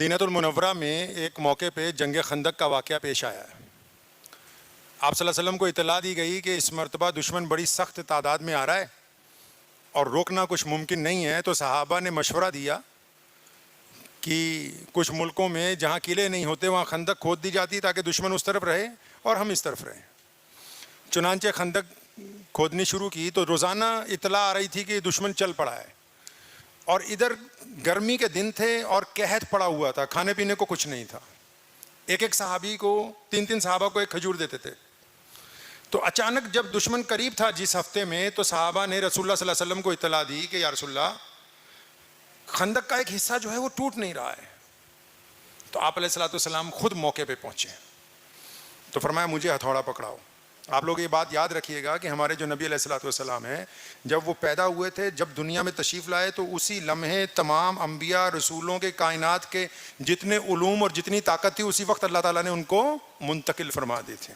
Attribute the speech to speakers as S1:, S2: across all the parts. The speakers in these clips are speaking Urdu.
S1: مدینہ المنورہ میں ایک موقع پہ جنگ خندق کا واقعہ پیش آیا ہے۔ آپ صلی اللہ علیہ وسلم کو اطلاع دی گئی کہ اس مرتبہ دشمن بڑی سخت تعداد میں آ رہا ہے اور روکنا کچھ ممکن نہیں ہے، تو صحابہ نے مشورہ دیا کہ کچھ ملکوں میں جہاں قلعے نہیں ہوتے وہاں خندق کھود دی جاتی تاکہ دشمن اس طرف رہے اور ہم اس طرف رہیں۔ چنانچہ خندق کھودنی شروع کی تو روزانہ اطلاع آ رہی تھی کہ دشمن چل پڑا ہے، اور ادھر گرمی کے دن تھے اور قحط پڑا ہوا تھا، کھانے پینے کو کچھ نہیں تھا۔ ایک صحابی کو تین صحابہ کو ایک کھجور دیتے تھے۔ تو اچانک جب دشمن قریب تھا جس ہفتے میں، تو صحابہ نے رسول اللہ صلی اللہ علیہ وسلم کو اطلاع دی کہ یا رسول اللہ، خندق کا ایک حصہ جو ہے وہ ٹوٹ نہیں رہا ہے۔ تو آپ علیہ الصلوۃ والسلام خود موقع پہ پہنچے تو فرمایا مجھے ہتھوڑا پکڑاؤ۔ آپ لوگ یہ بات یاد رکھیے گا کہ ہمارے جو نبی علیہ الصلوۃ والسلام ہیں، جب وہ پیدا ہوئے تھے، جب دنیا میں تشریف لائے، تو اسی لمحے تمام انبیاء رسولوں کے کائنات کے جتنے علوم اور جتنی طاقت تھی اسی وقت اللہ تعالیٰ نے ان کو منتقل فرما دی تھی۔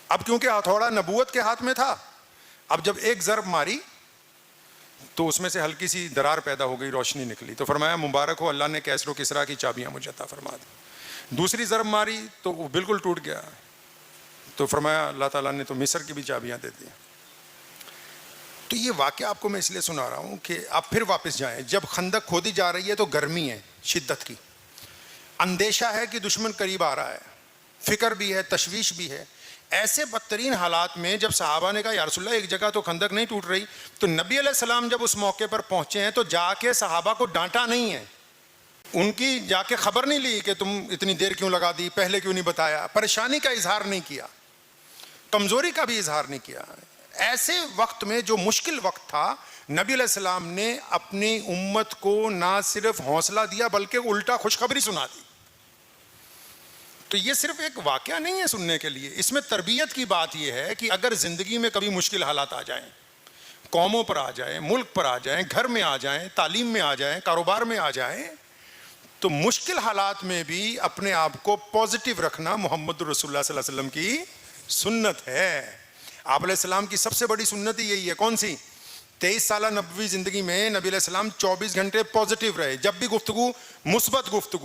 S1: اب کیونکہ ہتھوڑا نبوت کے ہاتھ میں تھا، اب جب ایک ضرب ماری تو اس میں سے ہلکی سی درار پیدا ہو گئی، روشنی نکلی، تو فرمایا مبارک ہو، اللہ نے کیسر و کسریٰ کی چابیاں مجھے عطا فرما دی۔ دوسری ضرب ماری تو وہ بالکل ٹوٹ گیا، تو فرمایا اللہ تعالیٰ نے تو مصر کی بھی چابیاں دے دی۔ تو یہ واقعہ آپ کو میں اس لیے سنا رہا ہوں کہ آپ پھر واپس جائیں۔ جب خندق کھودی جا رہی ہے تو گرمی ہے شدت کی، اندیشہ ہے کہ دشمن قریب آ رہا ہے، فکر بھی ہے، تشویش بھی ہے۔ ایسے بدترین حالات میں جب صحابہ نے کہا یا رسول اللہ ایک جگہ تو خندق نہیں ٹوٹ رہی، تو نبی علیہ السلام جب اس موقع پر پہنچے ہیں تو جا کے صحابہ کو ڈانٹا نہیں ہے، ان کی جا کے خبر نہیں لی کہ تم اتنی دیر کیوں لگا دی، پہلے کیوں نہیں بتایا، پریشانی کا اظہار نہیں کیا، کمزوری کا بھی اظہار نہیں کیا۔ ایسے وقت میں جو مشکل وقت تھا، نبی علیہ السلام نے اپنی امت کو نہ صرف حوصلہ دیا بلکہ الٹا خوشخبری سنا دی۔ تو یہ صرف ایک واقعہ نہیں ہے سننے کے لیے، اس میں تربیت کی بات یہ ہے کہ اگر زندگی میں کبھی مشکل حالات آ جائیں، قوموں پر آ جائیں، ملک پر آ جائیں، گھر میں آ جائیں، تعلیم میں آ جائیں، کاروبار میں آ جائیں، تو مشکل حالات میں بھی اپنے آپ کو پازیٹیو رکھنا محمد رسول اللہ صلی اللہ علیہ وسلم کی سنت ہے۔ آپ علیہ السلام کی سب سے بڑی سنت ہی یہی ہے۔ کون سی؟ 23 سالہ نبوی زندگی میں نبی علیہ السلام 24 گھنٹے پازیٹیو رہے، جب بھی گفتگو مثبت گفتگو۔